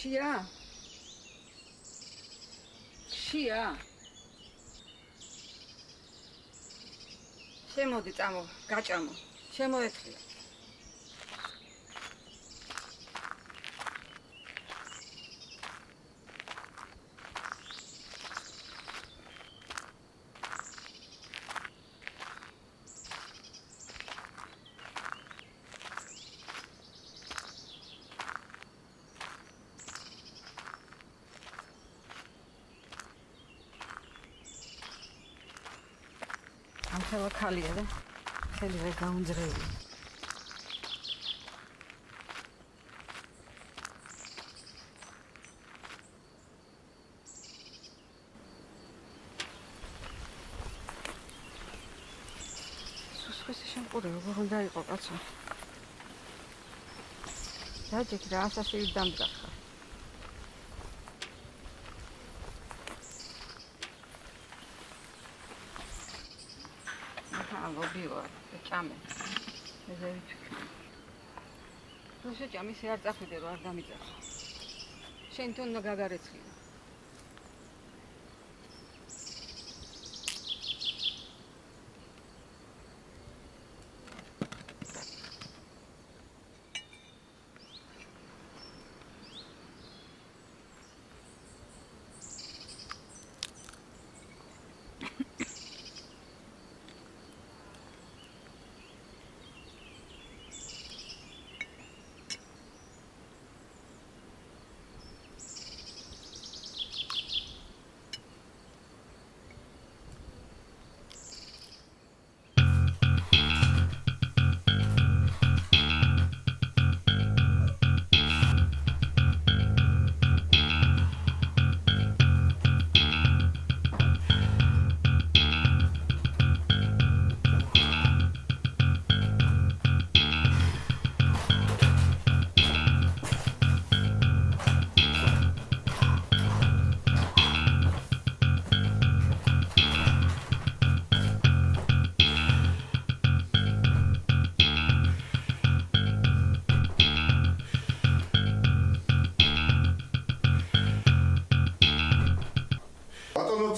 შია შემოდი წამო გაჭამო შემოეთხია ამხელა ქალია და ხელი ვერ გაუნძრევია სუსხისი შემყურე როგორ უნდა იყო კაცო დაჭიქ რა ასაშივით დამძახა ლობივა ჭამე ესე ვიცი რო შეჭამი სე არ წახვიდე რომ არ დამიძახო შენ თუნ უნდა გაგარეცხინო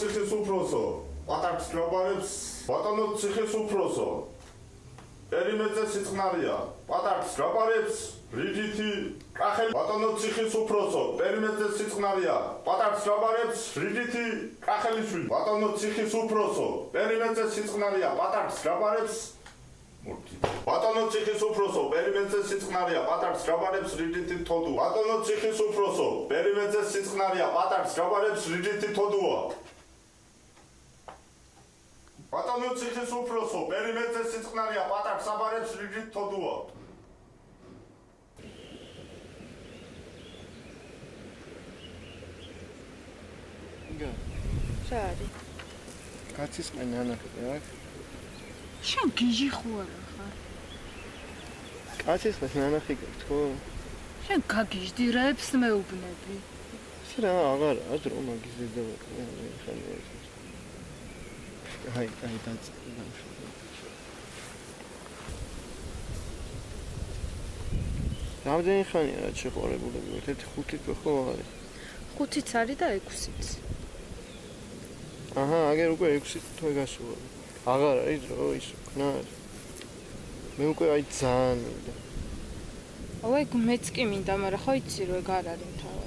ციხის უფროსო, პატარს გაბარებს, ბატონო ციხის უფროსო. პერიმეტრზე სიწყნარია, პატარს გაბარებს, რიგითი კახელი. ბატონო ციხის უფროსო, პერიმეტრზე სიწყნარია, პატარს გაბარებს, რიგითი კახელიშვილი. ბატონო ციხის უფროსო, პერიმეტრზე სიწყნარია, პატარს გაბარებს. ბატონო ციხის უფროსო, პერიმეტრზე სიწყნარია, პატარს გაბარებს, რიგითი თოდუ. ბატონო ციხის უფროსო, პერიმეტრზე სიწყნარია, პატარს გაბარებს, რიგითი თოდუა. ბატონო ციხის უფროსო, პერიმეტრზე სიწყნარია, პატარს აბარებს, რიგით თოდუა. შარი. კაცის ყენანახი აქ. შენ გიჟი ხوار ხარ? კაცის ყენანახი გქო? შენ გაგიჟდი რეებს მეუბნები. შენ აღარ ადრო მაგის ზედა ხანი. აი დაც. რამდენი ხანია რა შეყურებულები ვართ? 1-5 თვე ხო არის? 5-იც არის და 6-იც. აჰა, აგერ უკვე 6 თვე გასულა. აღარ არის დრო ის ქნარ. მე უკვე აი ძალიან მინდა. აი მეც კი მინდა, მაგრამ ხო იცი რომ ეგ არ არის მთავარი.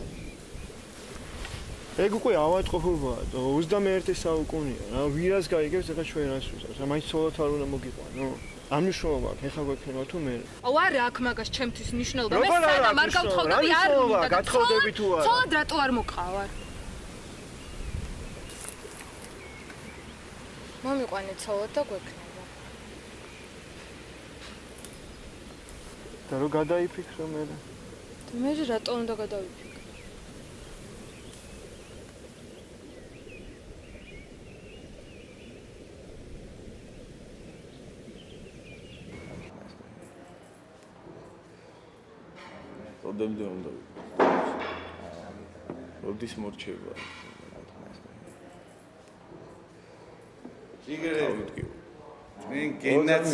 ეგ უკვე ავადმყოფობაა, 21 საუკუნეა რა, ვირას გაიგებს ახლა ჩვენ რას ვიზავს? მაინც ცოლად არ უნდა მოგიყვანო. ამ მნიშვნელობა აქვს, ეხლა გვექნება თუ მე. აუ არა აქ მაგას ჩემთვის მნიშვნელობა. მე სანამ არ გავთხოვდები არ მინდა. გათხოვდები თუ არა? ცოლად რატო არ მოყავარ? მომიყვანე ცოლად და გვექნება. და რო გადაიფიქრო მე. მე რატო უნდა გადავიფიქრო? როდემდე უნდა როდის მორჩება იგერე თქვენ გენაც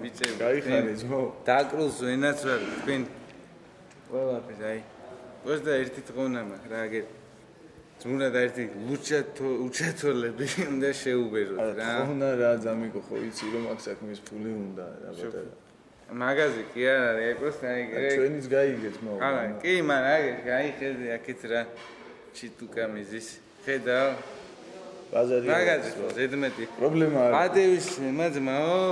ვიცი გაიხარე ძმო დაკრუს ვენაც ვარ თქვენ ყველაფერს აი Просто ერთი თხოვნა მაქვს რა აგერ ზმურა და ერთი უჩათოლები უნდა შეუბეროთ რა თხოვნა რა ზამიკო ხო იცი რომ აქ საქმის ფული უნდა რა ბატონო მაგაზი კი არ არის просто ჩვენიც გაიგეთ მოვა არა კი მაგრამ გაიხედე აქეთ რა ჩიტუკა მიზის ხედავ ბაზარი მაგაზი ზედმეტი პრობლემა არის ბადევის მაძმაო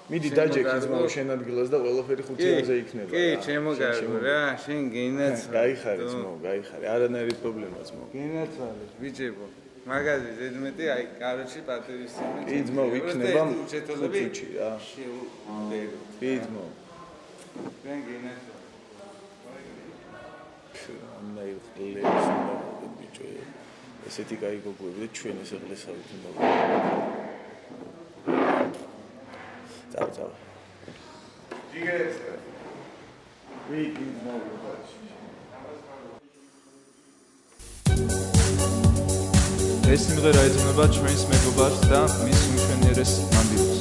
მიდი დაჯექი ძმაო შენ ადგილას და ყველაფერი 5-ზე იქნება კი ჩემო კარგო რა შენ გინაცვალე გაიხარე ძმაო გაიხარე არანაირი პრობლემა ძმაო გინაცვალე ბიჭებო მაგაზი ზედმეტი აი კაროჩი ბადევის კი ძმაო იქნება უჩეთოლები რა შეუბერო კი ძმაო შენ გინაცვალე ამნაირ ყლებს უნდა ბიჭო ესეთი კაი გოგოები ჩვენ ეს ეკლესიავით უნდა წავ ჯიგერს ვიკი მოგებაში ეს სიმღერა ეძღვნება ჩვენს მეგობარს და მის უმშვენიერეს მანდილოს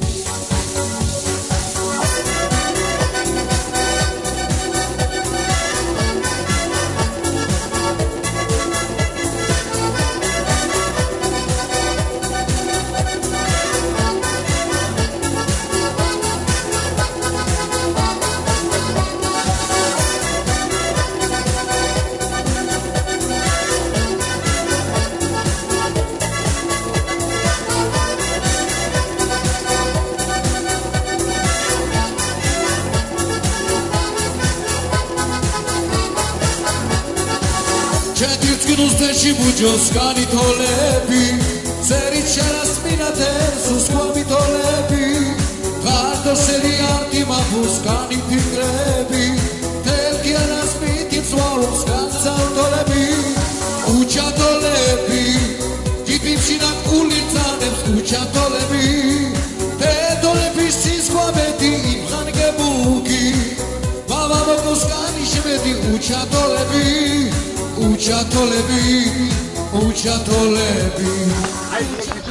Bucos canitolebi, serit sharas minates, usquamitolebi, cardo serianti mabus cani pigrebi, telkianas mitim swalus canzautolebi, uciatolebi, tipipshinak ulitzanems uciatolebi, tedolebi sisquameti imhan gebuki, mavamokos cani shmeti uciatolebi. Uciatolebi აი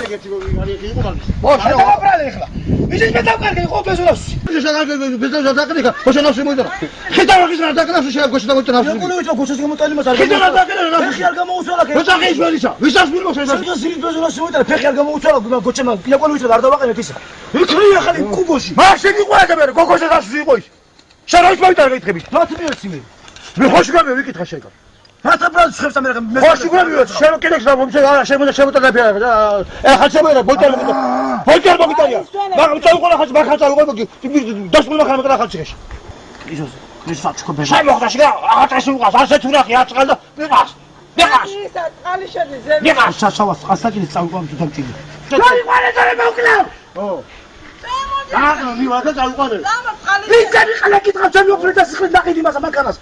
ეგეთი გოგიგარი იყო მაგის მოშა დაბრალე ახლა ისიც მეტავკარგე იყო ბეზონავსი ბეზონავსი დაკრიკა მოშანავსი მოიწერა ხიდავაგის რა დაკრასო შეიძლება გოშა დაგვიწნა ნავსი მე ყოლივით გოშას გამოტალი მას არ ხიდავა დაკრა ფეხი არ გამოუცვალა როცა ის ვერისა ვისას მირმოს ეს ის ბეზონავსი მოიწერა ფეხი არ გამოუცვალა გოჩემა მე ყოლივით არ დავაყენეთ ისა იქნი ახალი კუბოში მაშინ იყო ეგ მე გოგოშას ასი იყო ის შენ რა ის მოიწერა გეკითხები ნათმიერცი მე ხოშ გამე ვიკითხა შეგა Hata brand schrift am me. Hoş görmüyor. Şöyle kelek sabım şey ara şey bunu şey bunu da yapıyor. Haç böyle boytar mı? Boytar mı gitar ya? Bak uçağı kola haç bak haç alıyor bak. Daş bunu bakar kadar haç çıkış. İşte. Ne saç çıkıyor be. Şey yok da şey haç şu gaz. Haç turak ya çıkardı. Bir gaz. Bir gaz. Bir gaz. Saç savas. Hasta ki savgam tutam çıkıyor. Hayır bana sana bakıyorum. Oh. Aa, ni var da savgam. Bir tane kalak git kaçam yok burada sıkıntı dakika değil mesela kanas.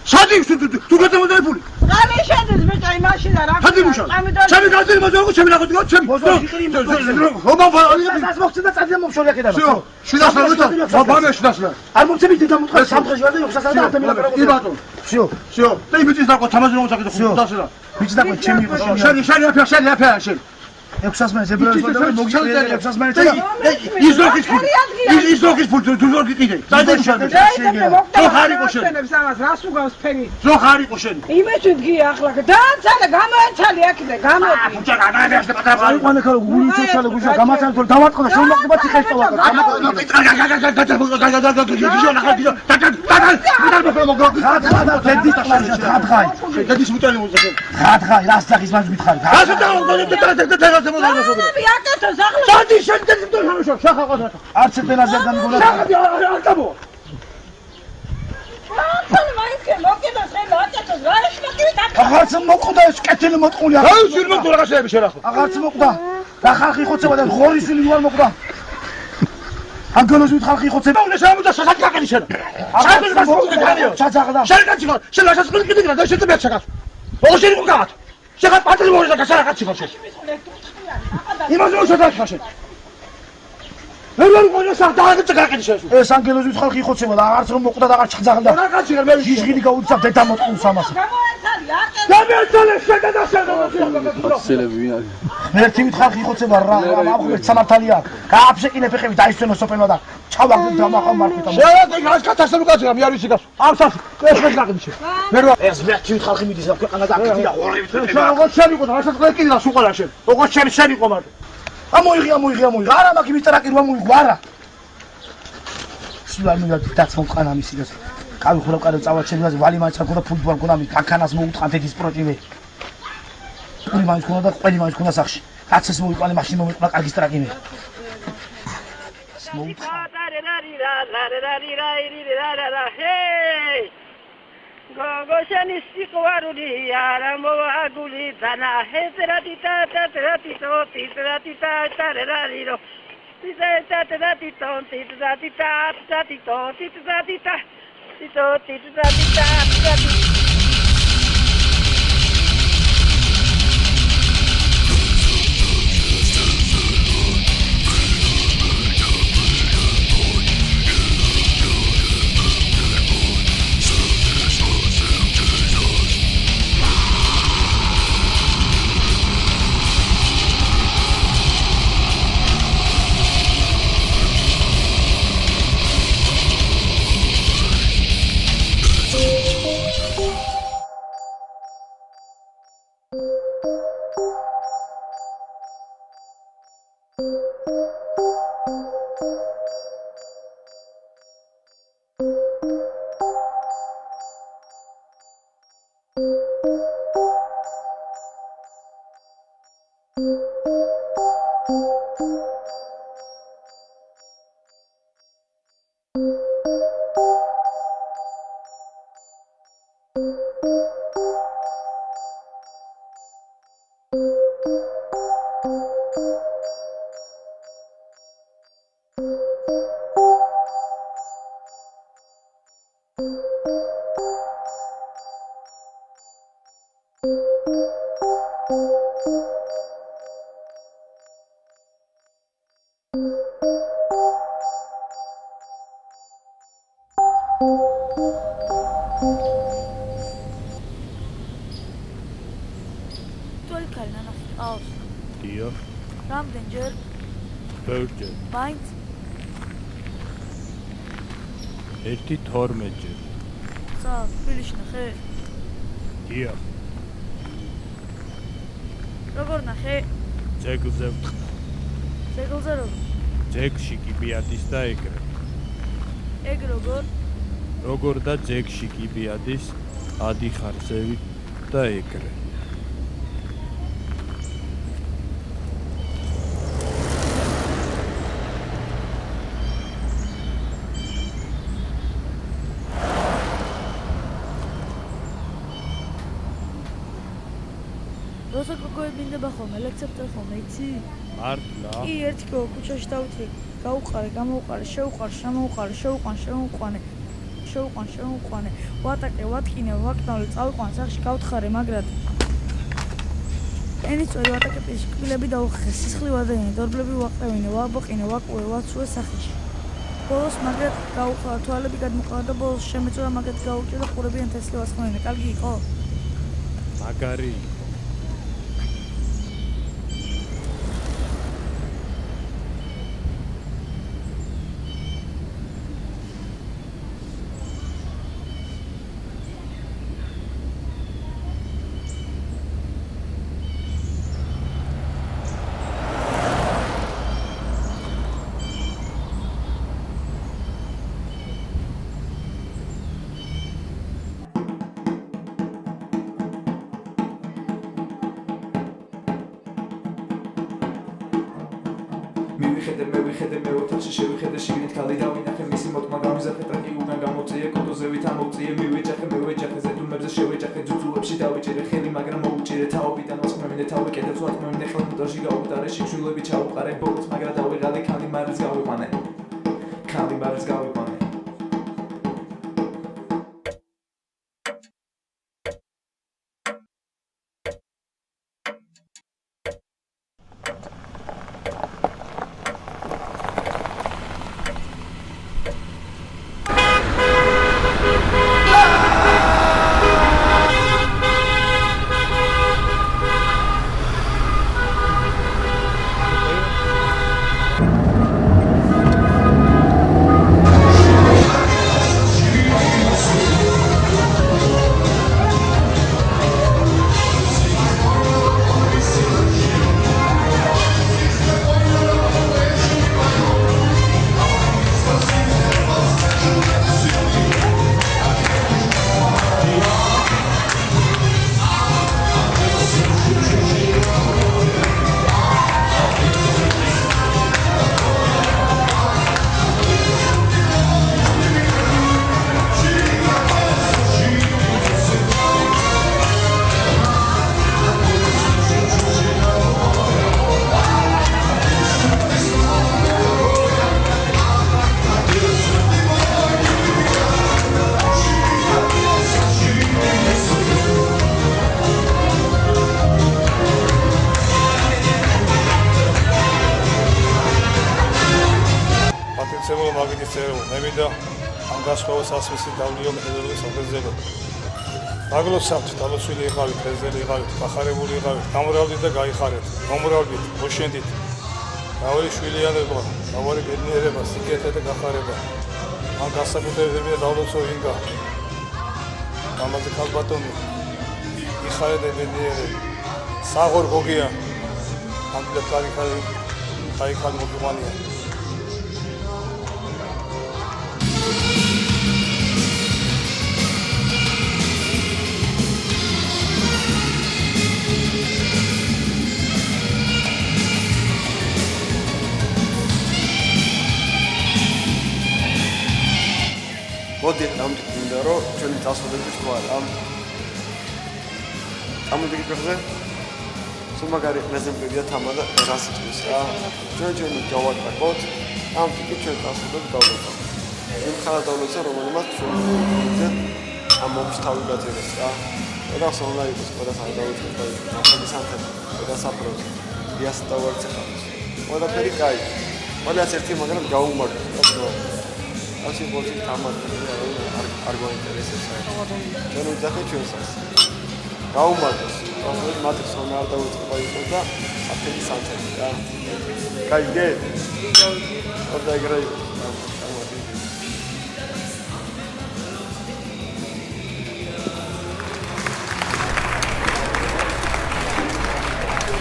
Şadi tu götürme de pul. Abi şadız bir tane maşina ra. Hadi bu şan. Çemi gazeli mozoru çemi nakıt yok çemi. Roman falan. Az vakti de sadece şöyle kadar. Şu. Şuna sarıda. Bana şuna. Almam çemi de mutlu. Samtraj vardı yoksa sadece atamına kadar. İyi baktım. Şu. Değil mi dizdak o tamazın olacak da. Dasıra. Hiç de çemi yok. Şen yapıyor şen. Yoksa ben size böyle söylüyorum. Yoksa ben İzlok pul. Tuzor gitti. Zaten şen. Çok harika şen. Çok harika şen. იმეჩვით გია ახლა დაანცალე გამოანცალე აქედე გამოდი ბუჭა გადაებიაშდა პატარა აიყვანე ქალ გული ჩოჩალე გუშა გამაცალე თორე დავატყდა შემოხდება ციხესწოლა აღარც მოკვდა ეს კეთილი მოტყული აღარ შეიძლება თუ რაღაცები შერახო აღარც მოკვდა და ხალხი ხოცება და ღორისილი უარ მოკვდა აგონოზით ხალხი ხოცება უნდა შემოდა სასაკაკი შენ აღარ მოკვდა ჩაძაღდა შენ გაჩიხარ შენ რასაც ყიდიგრა და შეიძლება ჩაკას ოღონდ შენ მოგავთ შეხარ პატრი მორი და გასარაკაცი ხარ შენ იმაზე შედახარ შენ ვერ გონო საერთოდ წაკაკი შენ ეს ანგელოზით ხალხი ხოცება და აღარც რომ მოკვდა და აღარ ჩაძაღდა რა კაცი მე ჟიჟღილი გაუცავ დედა მოტყულს ამას მე თვით ხალხი ხოცება რა აღუერთ სამართალია გააფშეკინე ფეხები დაისვენო სოფელმა და ჩავაგდო დამახავ მარკეთა შეიძლება ეს კათასტროფა გაწია მე არ ვიცი გასულ ამ სას ეს მე გაყიდე მე რა ეს მე თვით ხალხი მიდის რა ქვეყანა დაკიდია ხორებით როგორ შევიყო და რასაც ყეკიდი და სუყარა შენ როგორ შევიყო მარტო ამოიღი არა მაგ იმისტრაკი რომ მოიღო არა სულ არ მინდა დაცმო ყანა მისი და კავი ხურავ კარო წავალ ჩემს ვალი მაინც არ ქონდა ფუტბოლ ქონდა მის კანკანას მოუთხან დედის პროტივე პური მაინც ქონდა და ყველი მაინც ქონდა სახში კაცს მოიყვანე მაშინ მომიყვანა კარგი სტრაკინე გოგოშენი სიყვარული არა მოაგული დანა ჰეტრატიტა ტრატიტო ტიტრატიტა ტარერალირო რამდენჯერ? ბევრჯერ. მაინც? 12-ჯერ. თბილისში ნახე? დიახ. როგორ ნახე? ძეგლზე ვთხრა. ძეგლზე როგორ? ძეგლში კი ბიადის და ეგრე. ეგ როგორ? როგორ და ძეგლში კი ბიადის, ადიხარ ზევით და ეგრე. როცა გოგოებინდება ხოლმე, ლექციებთან ხოლმე, იცი? მართლა? კი, ერთი გოგო ქუჩაში დავუთხე, გაუყარე, გამოუყარე, შეუყარე, შემოუყარე, შეუყვან, შემოუყვანე, ვატაკე, ვატკინე, ვაკნავლე, წავიყვან სახში, გავთხარე, მაგრად. ენიწვევი ვატაკე, კბილები დაუხეხე, სისხლი ვადეინე, დორბლები ვაყრევინე, ვაბოყინე, ვაკუე, ვაცუე სახში. ბოლოს მაგრად გაუყარა, თვალები გადმოყარა და ბოლოს შემეწვა, მაგრად გაუჭირა და ყურებიან თესლი ვასხმევინე. კარგი იყო? მაგარი იყო. მივიხედე მე ოთახში შევიხედე შიგნით ქალი დავინახე მისი მოტმა გამიზარდე ტრაკი უკან გამოწიე კოტოზევით ამოვწიე მივეჯახე ზედუმებზე შევეჯახე ძუძუებში დავიჭერე ხელი მაგრამ მოუჭირე თაობიდან მოსმევინე თავი კედელს ვათმევინე ხელ მოტორში გაუტარე შიმშილები ჩაუყარე ბოლოს მაგრამ დავიღალე ქალი მარილს გავიყვანე მოცემულო მაგიდის წერილ მე მინდა ამ გასხოვას ასმისი დავლიო მხედრული საფუძველი დაგლოცავთ დალოცვილი იყავით პრეზიდენტი იყავით გახარებული იყავით გამრავლდით და გაიხარეთ მომრავლდით მოშენდით დავი შვილიანება დავარი ბედნიერება სიკეთე და გახარება ამ გასაკუთრებები და დავლოცო ინგა ამაზე ქალბატონი იხარე და ბედნიერი საღორ გოგია ამდა კაიხალი მოგმანია მოდი დამტკბინდა რომ ჩვენი წასვლები თქვა ამოდი გიხზე სულ მაგარი პრეზენტებია თამადა რასიწყვის რა ჩვენ ჯავაკაკოთ ამ ტიპი ჩვენ წასვლები დავდოთ იმ ხალხ დავლოცე რომელმაც ჩვენ ამ მომსთავი გაძერეს რა და სოლა იყოს ყველა ხალხ დავუწყოთ ახალი სანთები და საფროზე დიას დავარცხავს ყველაფერი კაი ყველას ერთი მაგრამ გაუმარჯოს რა ასე პოზიცი თამაშია არ გვაინტერესებს ჩვენ უძახეთ ჩვენსაც გაუმარჯოს ასე მათ სონა არ დავუწყება იყო და ახალი სანთები რა კაი გე ორდა იგრაი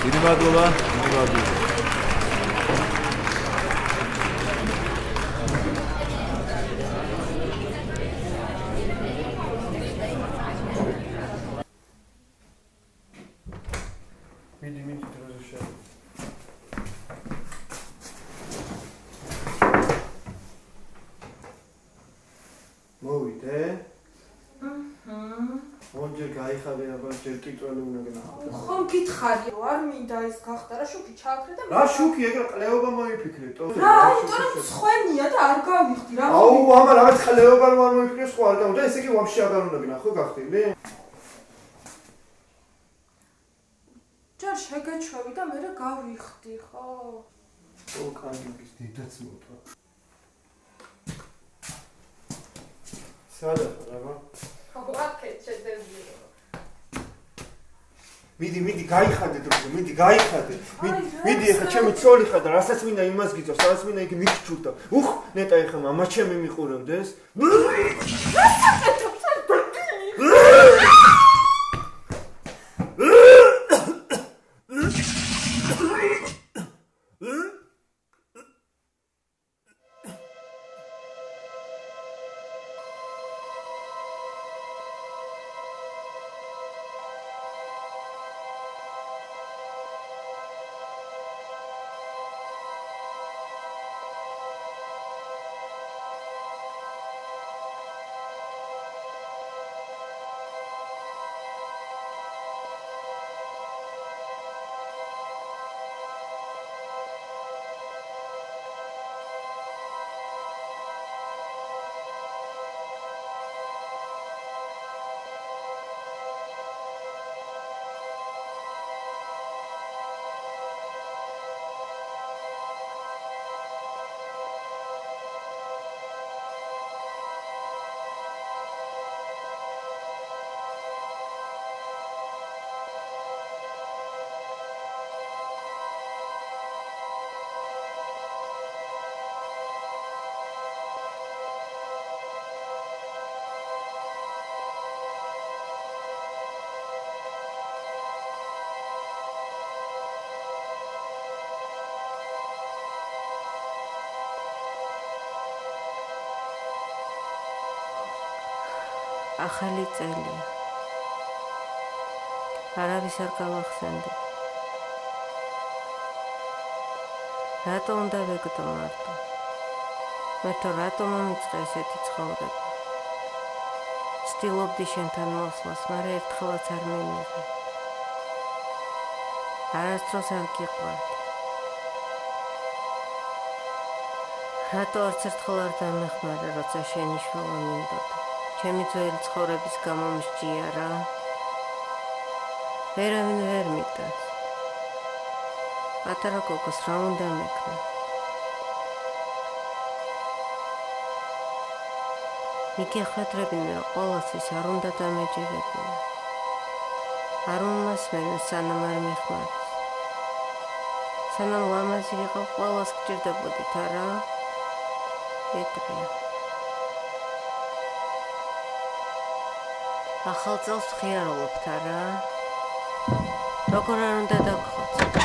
დიდი მადლობა ხომ გითხარი არ მინდა ეს გახდა რა შუქი ჩააქრე და რა შუქი ეგრე ყლეობა მოიფიქრეთო რა იმიტომ სხვენია და არ გავიხდი რა აუ მამა რაღაც ყლეობა არ მოიფიქრეს ხო არ გავდა ესე იგი ვაფშე აღარ უნდა გნა ხო გახდილი ჯერ შეგეჩვევი და მე გავიხდი ხო ო კანგის დიდაც მოთვა სადა რა ვაკეთ შეძებიო მიდი გაიხადე დროზე მიდი გაიხადე მიდი ეხა ჩემი ცოლი ხარ და რასაც მინდა იმას გიწევ სადაც მინდა იქ მიქჩურდა უხ ნეტა ეხა მამა ჩემი მიყურებდეს ახალი წელი არავის არ გავახსენდი რატო უნდა ვეგდო მარტო მე თო რატო მომიწყე ესეთი ცხოვრება ცდილობდი შენთან მოსვლას მაგრამ ერთხელაც არ მიმიღე არასდროს არ გიყვარდი რატო არც ერთხელ არ დამეხმარე როცა შენიშნულა მინდოდა ჩემი ძველი ცხოვრების გამო მსჯია რა ვერავინ ვერ მიტანს პატარა გოგოს რა უნდა მექნა მიგეხვედრებინა, რომ ყოველთვის არ უნდა დამეჯერებინა. არ უმასმენო, სანამ არ მიხმარდეს. სანამ ლამაზი ვიყავ, ყველას გჭირდებოდით, არა? ეგრეა. ახალ წელს ვხიარულობთ, არა? როგორ არ უნდა დაგხვეწოთ?